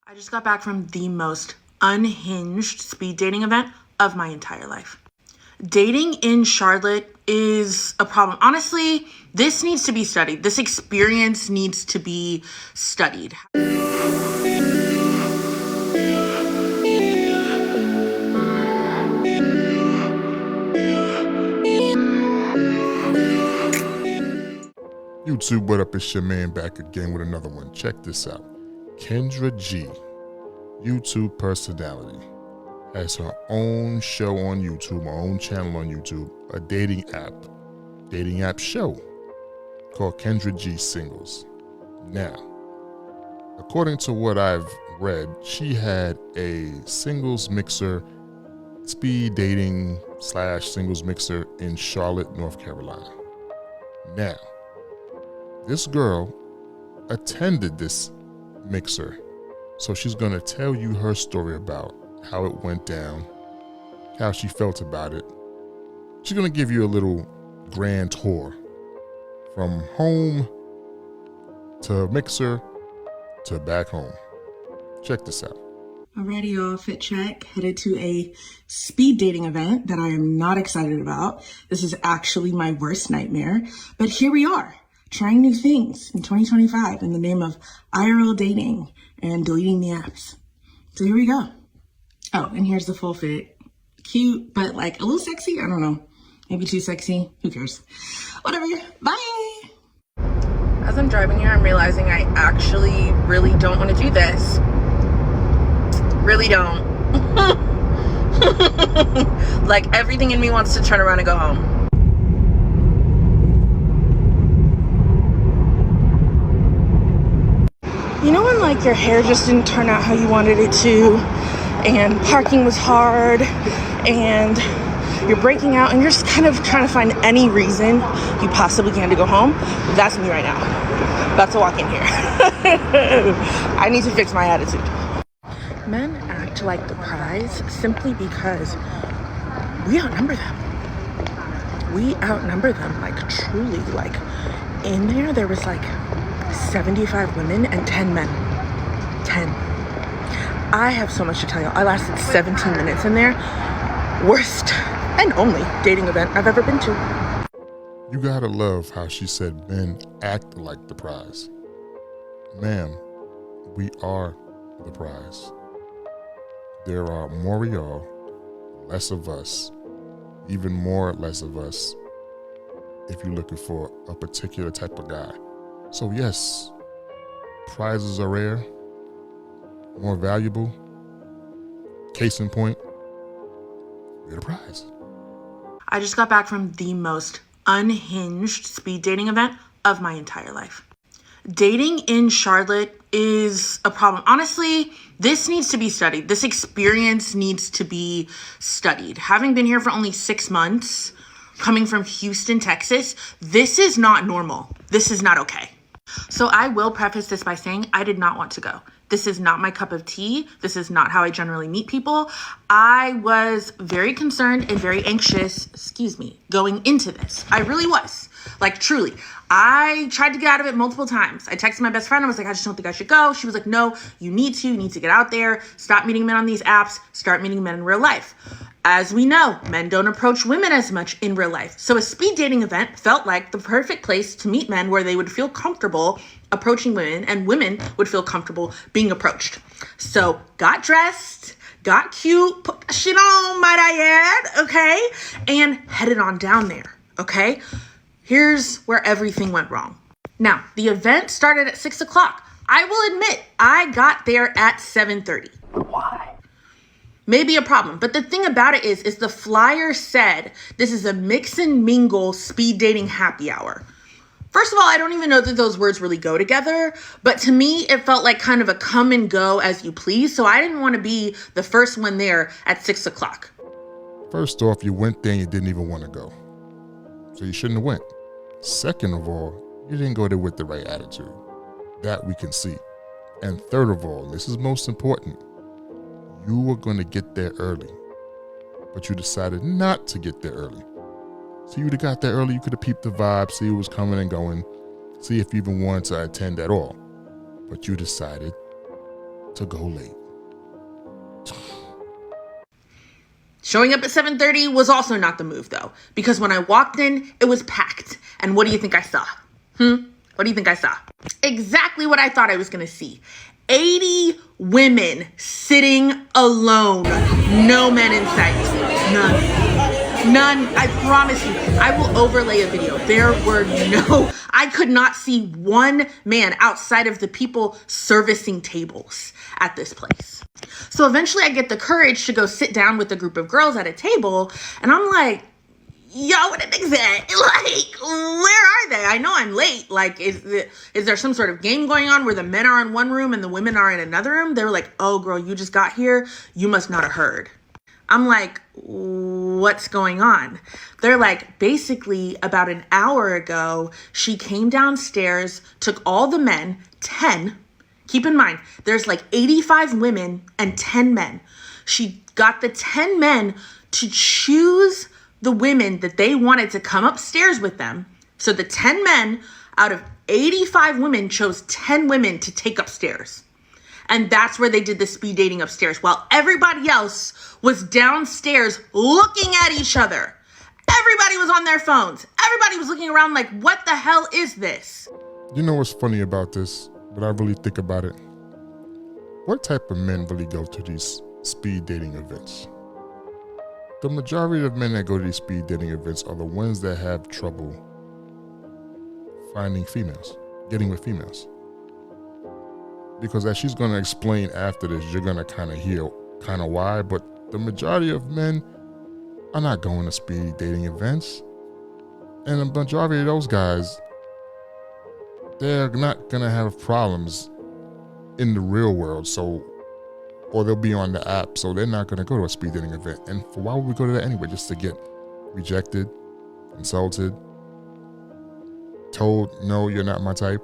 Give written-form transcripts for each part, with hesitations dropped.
I just got back from the most unhinged speed dating event of my entire life. Dating in Charlotte is a problem. Honestly, this needs to be studied. This experience needs to be studied. YouTube, what up? It's your man back again with another one. Check this out. Kendra G, YouTube personality, has her own show on YouTube, her own channel on YouTube, a dating app show called Kendra G Singles. Now, according to what I've read, she had a singles mixer, speed dating / singles mixer in Charlotte, North Carolina. Now, this girl attended this mixer, so she's going to tell you her story about how it went down, how she felt about it. She's going to give you a little grand tour from home to mixer to back home. Check this out. Alrighty, y'all, fit check. Headed to a speed dating event that I am not excited about. This is actually my worst nightmare, but here we are, trying new things in 2025 in the name of IRL dating and deleting the apps. So here we go. Oh, and here's the full fit. Cute, but like a little sexy. I don't know. Maybe too sexy. Who cares? Whatever. Bye. As I'm driving here, I'm realizing I actually really don't want to do this. Really don't. Like everything in me wants to turn around and go home. You know when like your hair just didn't turn out how you wanted it to, and parking was hard, and you're breaking out and you're just kind of trying to find any reason you possibly can to go home? That's me right now. About to walk in here. I need to fix my attitude. Men act like the prize simply because we outnumber them. We outnumber them, like truly. Like in there was like 75 women and 10 men. 10. I have so much to tell you. I lasted 17 minutes in there. Worst and only dating event I've ever been to. You gotta love how she said men act like the prize. Ma'am, we are the prize. There are more of y'all, less of us, even more less of us if you're looking for a particular type of guy. So yes, prizes are rare, more valuable. Case in point, we're the prize. I just got back from the most unhinged speed dating event of my entire life. Dating in Charlotte is a problem. Honestly, this needs to be studied. This experience needs to be studied. Having been here for only 6 months, coming from Houston, Texas, this is not normal. This is not okay. So I will preface this by saying I did not want to go. This is not my cup of tea. This is not how I generally meet people. I was very concerned and very anxious, going into this. I really was. Like, truly. I tried to get out of it multiple times. I texted my best friend. I was like, I just don't think I should go. She was like, no, you need to get out there. Stop meeting men on these apps. Start meeting men in real life. As we know, men don't approach women as much in real life. So a speed dating event felt like the perfect place to meet men where they would feel comfortable approaching women and women would feel comfortable being approached. So got dressed, got cute, put that shit on, might I add, okay? And headed on down there, okay? Here's where everything went wrong. Now, the event started at 6 o'clock. I will admit, I got there at 7:30. Why? Maybe a problem. But the thing about it is the flyer said this is a mix and mingle speed dating happy hour. First of all, I don't even know that those words really go together, but to me, it felt like kind of a come and go as you please. So I didn't want to be the first one there at 6 o'clock. First off, you went there and you didn't even want to go. So you shouldn't have went. Second of all, you didn't go there with the right attitude. That we can see. And third of all, this is most important, you were going to get there early, but you decided not to get there early. So you would have got there early, you could have peeped the vibe, see who was coming and going, see if you even wanted to attend at all. But you decided to go late. Showing up at 7:30 was also not the move, though, because when I walked in, it was packed. And what do you think I saw? What do you think I saw? Exactly what I thought I was going to see. 80 women sitting alone. No men in sight. None. I promise you. I will overlay a video. I could not see one man outside of the people servicing tables at this place. So eventually I get the courage to go sit down with a group of girls at a table, and I'm like, yo, what the niggas at? Like, where are they? I know I'm late. Like, is there some sort of game going on where the men are in one room and the women are in another room? They were like, oh, girl, you just got here. You must not have heard. I'm like, what's going on? They're like, basically, about an hour ago, she came downstairs, took all the men, 10. Keep in mind, there's like 85 women and 10 men. She got the 10 men to choose the women that they wanted to come upstairs with them. So the 10 men out of 85 women chose 10 women to take upstairs. And that's where they did the speed dating upstairs, while everybody else was downstairs looking at each other. Everybody was on their phones. Everybody was looking around like, what the hell is this? You know what's funny about this? But I really think about it. What type of men really go to these speed dating events? The majority of men that go to these speed dating events are the ones that have trouble finding females, getting with females. Because as she's going to explain after this, you're going to kind of hear why, but the majority of men are not going to speed dating events. And the majority of those guys, they're not going to have problems in the real world, or they'll be on the app, so they're not going to go to a speed dating event. And why would we go to that anyway? Just to get rejected, insulted, told, no, you're not my type.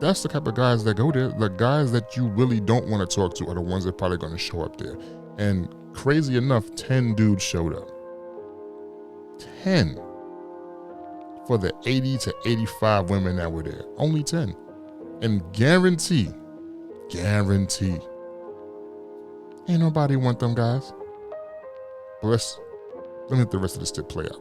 That's the type of guys that go there. The guys that you really don't want to talk to are the ones that are probably going to show up there. And crazy enough, 10 dudes showed up. 10. For the 80 to 85 women that were there. Only 10. And guarantee, ain't nobody want them guys. But let me let the rest of this tip play out.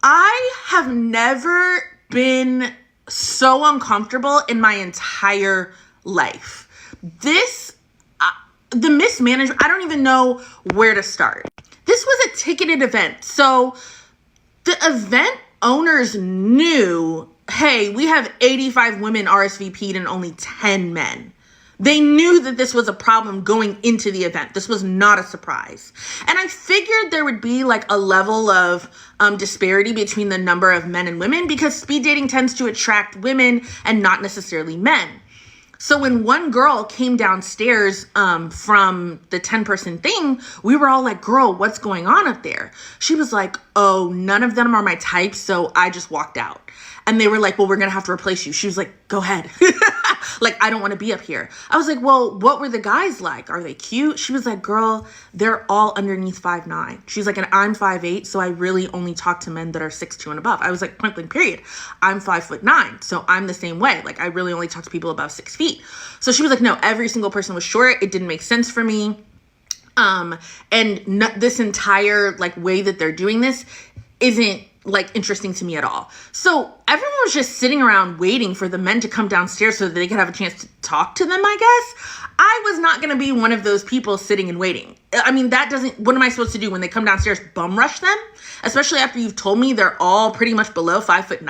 I have never been so uncomfortable in my entire life. The mismanagement, I don't even know where to start. This was a ticketed event. So the event owners knew, hey, we have 85 women RSVP'd and only 10 men. They knew that this was a problem going into the event. This was not a surprise. And I figured there would be like a level of disparity between the number of men and women, because speed dating tends to attract women and not necessarily men. So when one girl came downstairs from the 10-person thing, we were all like, girl, what's going on up there? She was like, oh, none of them are my type, so I just walked out. And they were like, well, we're going to have to replace you. She was like, go ahead. Like, I don't want to be up here. I was like, well, what were the guys like? Are they cute? She was like, girl, they're all underneath 5'9". She's like, and I'm 5'8", so I really only talk to men that are 6'2" and above. I was like, point blank period. I'm 5'9", so I'm the same way. Like, I really only talk to people above 6 feet. So she was like, no, every single person was short. It didn't make sense for me. This entire like way that they're doing this isn't like interesting to me at all. So everyone was just sitting around waiting for the men to come downstairs so that they could have a chance to talk to them, I guess. I was not going to be one of those people sitting and waiting. I mean, what am I supposed to do when they come downstairs? Bum rush them? Especially after you've told me they're all pretty much below 5'9"?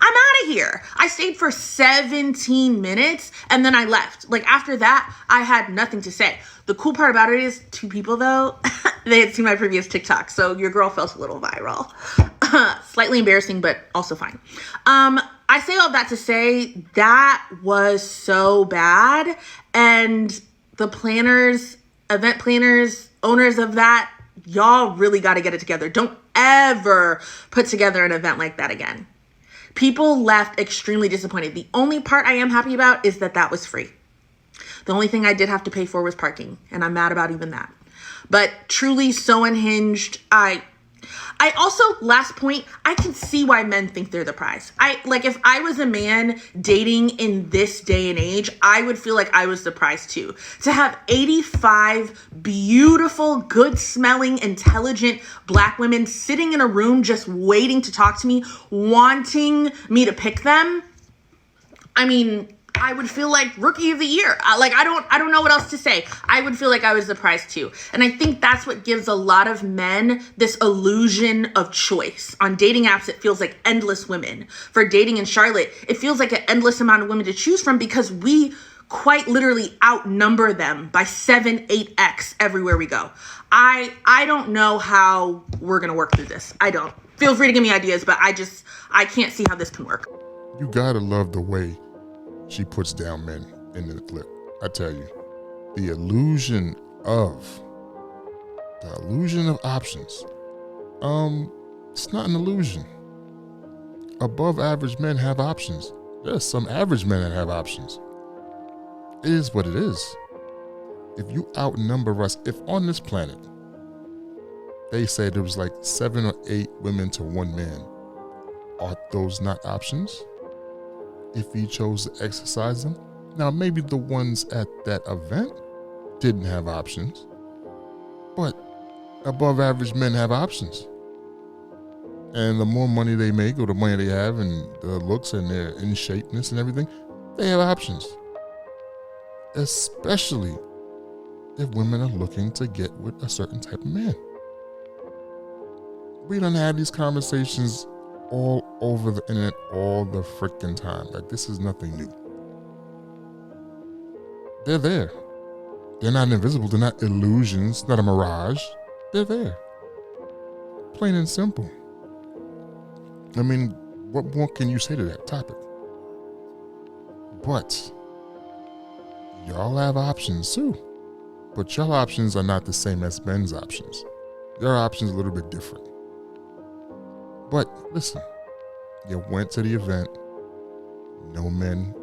I'm out of here. I stayed for 17 minutes and then I left. Like after that, I had nothing to say. The cool part about it is 2 people though, they had seen my previous TikTok. So your girl felt a little viral. Slightly embarrassing, but also fine. I say all that to say that was so bad. And the planners, event planners, owners of that, y'all really got to get it together. Don't ever put together an event like that again. People left extremely disappointed. The only part I am happy about is that was free. The only thing I did have to pay for was parking, and I'm mad about even that. But truly so unhinged. I also, last point, I can see why men think they're the prize. If I was a man dating in this day and age, I would feel like I was the prize too. To have 85 beautiful, good smelling, intelligent black women sitting in a room just waiting to talk to me, wanting me to pick them. I mean, I would feel like rookie of the year. I don't know what else to say. I would feel like I was the prize too. And I think that's what gives a lot of men this illusion of choice. On dating apps, it feels like endless women. For dating in Charlotte, it feels like an endless amount of women to choose from because we quite literally outnumber them by 7-8x everywhere we go. I don't know how we're going to work through this. I don't. Feel free to give me ideas, but I can't see how this can work. You gotta love the way she puts down men in the clip. I tell you, the illusion of options. It's not an illusion. Above average men have options. There's some average men that have options. It is what it is. If you outnumber us, if on this planet, they say there was like 7 or 8 women to 1 man, are those not options? If he chose to exercise them? Now, maybe the ones at that event didn't have options, but above average men have options. And the more money they make or the money they have and the looks and their in shapeness and everything, they have options. Especially if women are looking to get with a certain type of man. We done had these conversations all over the internet all the freaking time. Like, this is nothing new. They're there. They're not invisible. They're not illusions, not a mirage. They're there. Plain and simple. I mean, what more can you say to that topic? But y'all have options too. But your options are not the same as men's options. Your options are a little bit different. But listen, you went to the event, no men,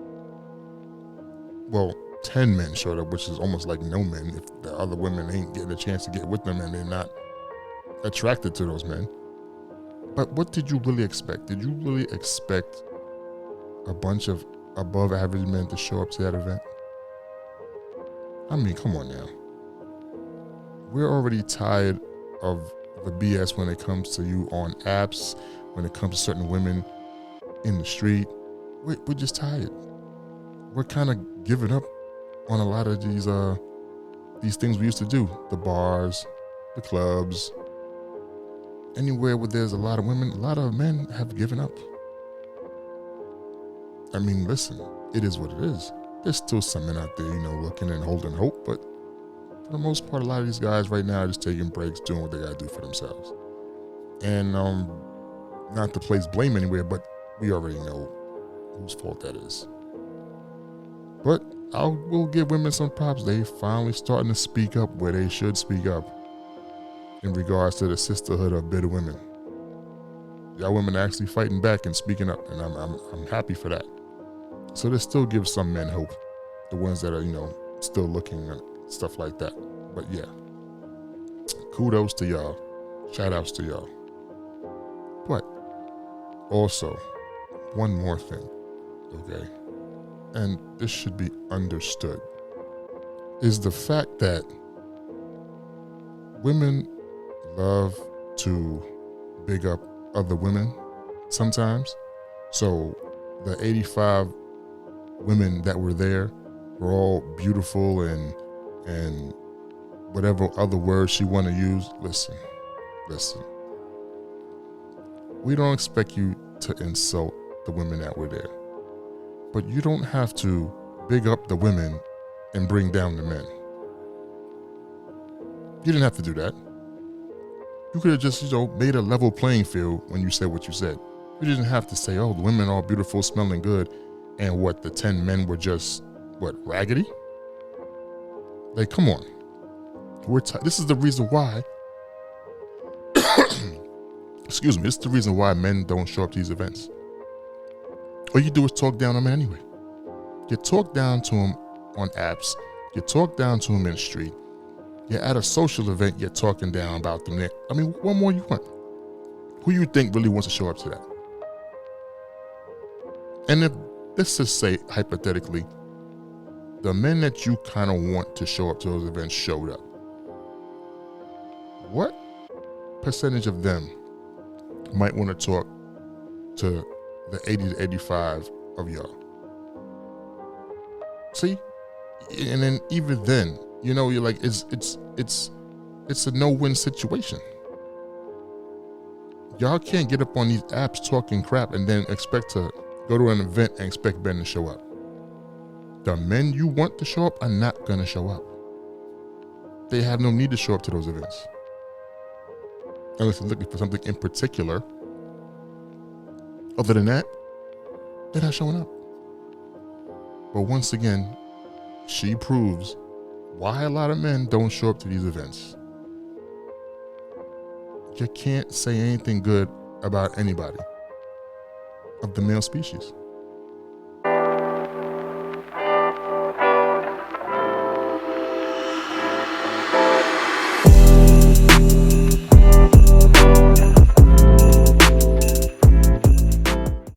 well, 10 men showed up, which is almost like no men if the other women ain't getting a chance to get with them and they're not attracted to those men. But what did you really expect? Did you really expect a bunch of above average men to show up to that event? I mean, come on now. We're already tired of the BS when it comes to you on apps, when it comes to certain women in the street. We're just tired. We're kind of giving up on a lot of these things we used to do. The bars, the clubs, anywhere where there's a lot of women, a lot of men have given up. I mean, listen, it is what it is. There's still some men out there, looking and holding hope, but for the most part, a lot of these guys right now are just taking breaks, doing what they gotta do for themselves. And not to place blame anywhere, but we already know whose fault that is. But I will give women some props. They finally starting to speak up where they should speak up in regards to the sisterhood of bitter women. Y'all women are actually fighting back and speaking up, and I'm happy for that. So this still gives some men hope, the ones that are still looking and stuff like that. But yeah, kudos to y'all, shout outs to y'all. But also, one more thing, okay, and this should be understood, is the fact that women love to big up other women sometimes. So the 85 women that were there were all beautiful and whatever other words she want to use. Listen. We don't expect you to insult the women that were there, but you don't have to big up the women and bring down the men. You didn't have to do that. You could have just, made a level playing field when you said what you said. You didn't have to say, oh, the women are beautiful, smelling good, and what, the 10 men were just, raggedy? Like, come on. This is the reason why, excuse me, this is the reason why men don't show up to these events. All you do is talk down on men anyway. You talk down to them on apps. You talk down to them in the street. You're at a social event, you're talking down about them there. I mean, what more you want? Who you think really wants to show up to that? And if, let's just say hypothetically, the men that you kind of want to show up to those events showed up, what percentage of them might want to talk to the 80 to 85 of y'all? See? And then even then, you know, you're like, it's a no-win situation. Y'all can't get up on these apps talking crap and then expect to go to an event and expect men to show up. The men you want to show up are not going to show up. They have no need to show up to those events. Unless they're looking for something in particular. Other than that, they're not showing up. But once again, she proves why a lot of men don't show up to these events. You can't say anything good about anybody of the male species.